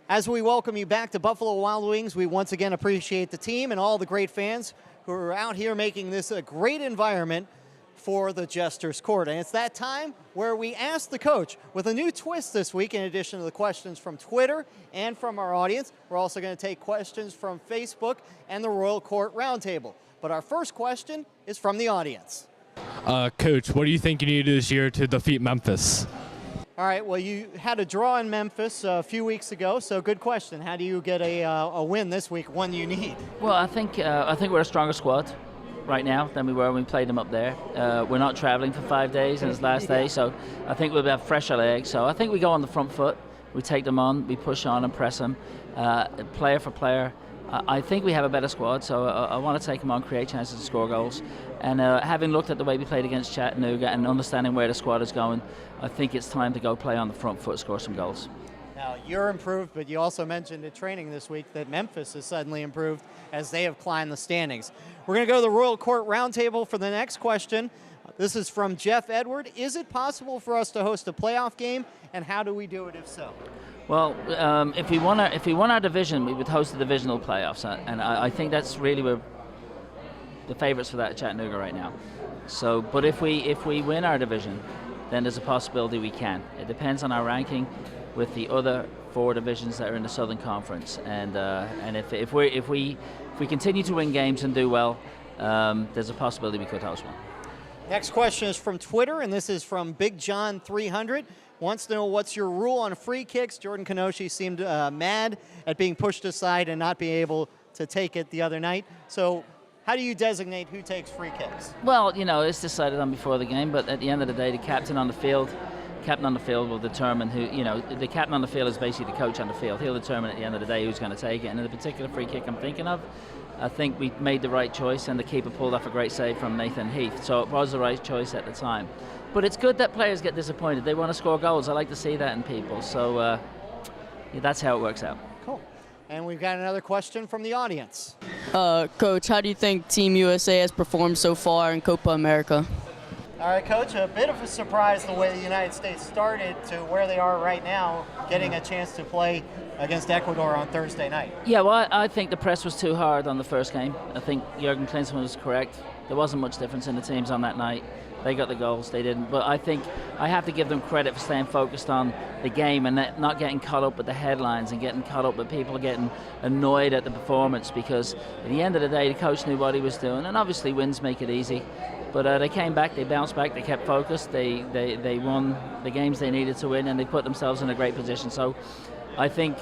As we welcome you back to Buffalo Wild Wings, we once again appreciate the team and all the great fans who are out here making this a great environment for the Jester's Court. And it's that time where we ask the coach with a new twist this week. In addition to the questions from Twitter and from our audience, we're also going to take questions from Facebook and the Royal Court Roundtable. But our first question is from the audience. Coach, what do you think you need to do this year to defeat Memphis? All right, well, you had a draw in Memphis a few weeks ago, so good question. How do you get a win this week, one you need? Well, I think we're a stronger squad right now than we were when we played them up there. We're not traveling for 5 days in this last day, so I think we'll have fresher legs. So I think we go on the front foot, we take them on, we push on and press them, player for player. I think we have a better squad, so I want to take them on, create chances to score goals. And having looked at the way we played against Chattanooga and understanding where the squad is going, I think it's time to go play on the front foot, score some goals. Now, you're improved, but you also mentioned at training this week that Memphis has suddenly improved as they have climbed the standings. We're going to go to the Royal Court Roundtable for the next question. This is from Jeff Edward. Is it possible for us to host a playoff game, and how do we do it if so? Well, if we won our division, we would host the divisional playoffs, and I think that's really where the favourites for that at Chattanooga right now. So, but if we win our division, then there's a possibility we can. It depends on our ranking with the other 4 divisions that are in the Southern Conference, and if we continue to win games and do well, there's a possibility we could host one. Next question is from Twitter, and this is from Big John 300. Wants to know what's your rule on free kicks. Jordan Kanoshi seemed mad at being pushed aside and not being able to take it the other night. So how do you designate who takes free kicks? Well, it's decided on before the game, but at the end of the day, the captain on the field will determine who, the captain on the field is basically the coach on the field. He'll determine at the end of the day who's going to take it. And in the particular free kick I'm thinking of, I think we made the right choice, and the keeper pulled off a great save from Nathan Heath. So it was the right choice at the time. But it's good that players get disappointed. They want to score goals. I like to see that in people. So that's how it works out. Cool. And we've got another question from the audience. Coach, how do you think Team USA has performed so far in Copa America? All right, Coach, a bit of a surprise the way the United States started to where they are right now, getting a chance to play against Ecuador on Thursday night. Yeah, well, I think the press was too hard on the first game. I think Jurgen Klinsmann was correct. There wasn't much difference in the teams on that night. They got the goals, they didn't. But I think I have to give them credit for staying focused on the game and not getting caught up with the headlines and getting caught up with people getting annoyed at the performance, because at the end of the day, the coach knew what he was doing, and obviously wins make it easy. But they came back, they bounced back, they kept focused, they won the games they needed to win, and they put themselves in a great position. So I think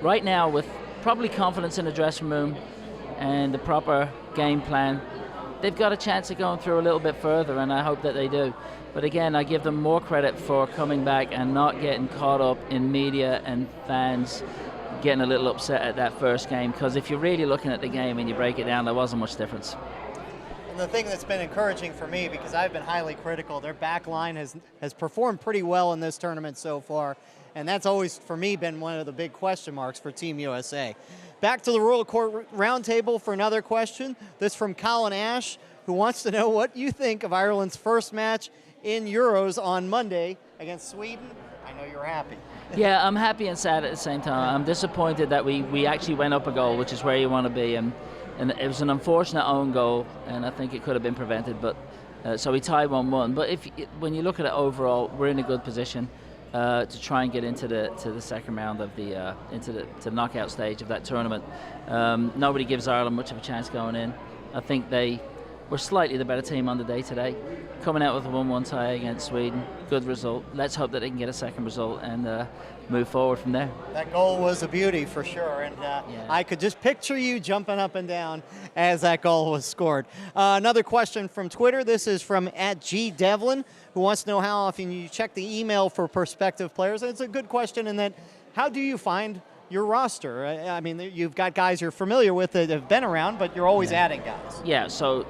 right now, with probably confidence in the dressing room and the proper game plan, they've got a chance of going through a little bit further, and I hope that they do. But again, I give them more credit for coming back and not getting caught up in media and fans getting a little upset at that first game, because if you're really looking at the game and you break it down, there wasn't much difference. And the thing that's been encouraging for me, because I've been highly critical, their back line has performed pretty well in this tournament so far, and that's always, for me, been one of the big question marks for Team USA. Back to the Royal Court Roundtable for another question. This from Colin Ash, who wants to know what you think of Ireland's first match in Euros on Monday against Sweden. I know you're happy. Yeah, I'm happy and sad at the same time. I'm disappointed that we actually went up a goal, which is where you want to be, and it was an unfortunate own goal, and I think it could have been prevented. But so we tied 1-1. But when you look at it overall, we're in a good position to try and get into the second round of into the knockout stage of that tournament. Nobody gives Ireland much of a chance going in. I think they were slightly the better team on the day today, coming out with a 1-1 tie against Sweden. Good result. Let's hope that they can get a second result and move forward from there. That goal was a beauty for sure, and yeah. I could just picture you jumping up and down as that goal was scored. Another question from Twitter. This is from @GDevlin, who wants to know how often you check the email for prospective players. And it's a good question in that, how do you find your roster? I mean, you've got guys you're familiar with that have been around, but you're always adding guys. Yeah, so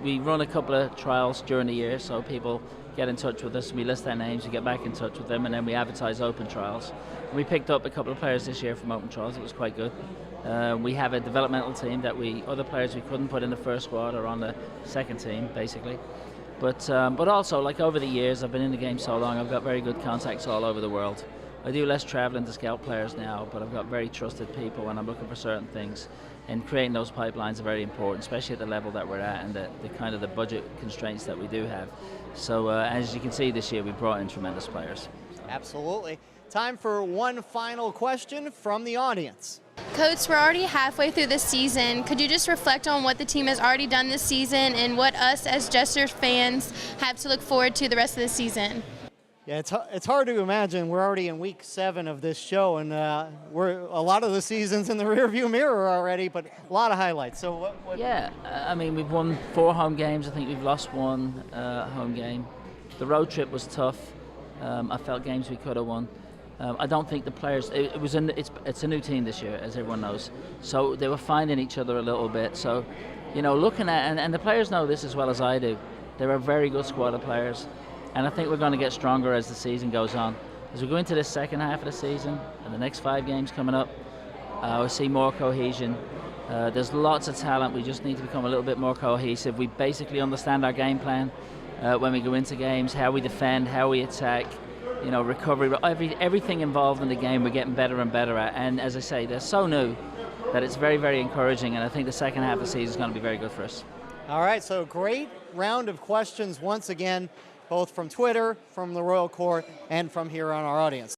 we run a couple of trials during the year, so people get in touch with us, we list their names, we get back in touch with them, and then we advertise open trials. And we picked up a couple of players this year from open trials. It was quite good. We have a developmental team that other players we couldn't put in the first squad are on the second team, basically. But also, like over the years, I've been in the game so long, I've got very good contacts all over the world. I do less traveling to scout players now, but I've got very trusted people and I'm looking for certain things. And creating those pipelines are very important, especially at the level that we're at and the kind of the budget constraints that we do have. So as you can see this year, we brought in tremendous players. Absolutely. Time for one final question from the audience. Coach, we're already halfway through the season. Could you just reflect on what the team has already done this season and what us as Jester fans have to look forward to the rest of the season? Yeah, it's hard to imagine. We're already in week 7 of this show, and we're a lot of the season's in the rearview mirror already, but a lot of highlights. So what Yeah, I mean, we've won 4 home games. I think we've lost 1 home game. The road trip was tough. I felt games we could have won. I don't think the players. It's a new team this year, as everyone knows. So they were finding each other a little bit. So, looking at and the players know this as well as I do. They're a very good squad of players, and I think we're going to get stronger as the season goes on. As we go into the second half of the season and the next 5 games coming up, we'll see more cohesion. There's lots of talent. We just need to become a little bit more cohesive. We basically understand our game plan when we go into games, how we defend, how we attack. Recovery, everything involved in the game we're getting better and better at. And as I say, they're so new that it's very, very encouraging. And I think the second half of the season is going to be very good for us. All right, so great round of questions once again, both from Twitter, from the Royal Court, and from here on our audience.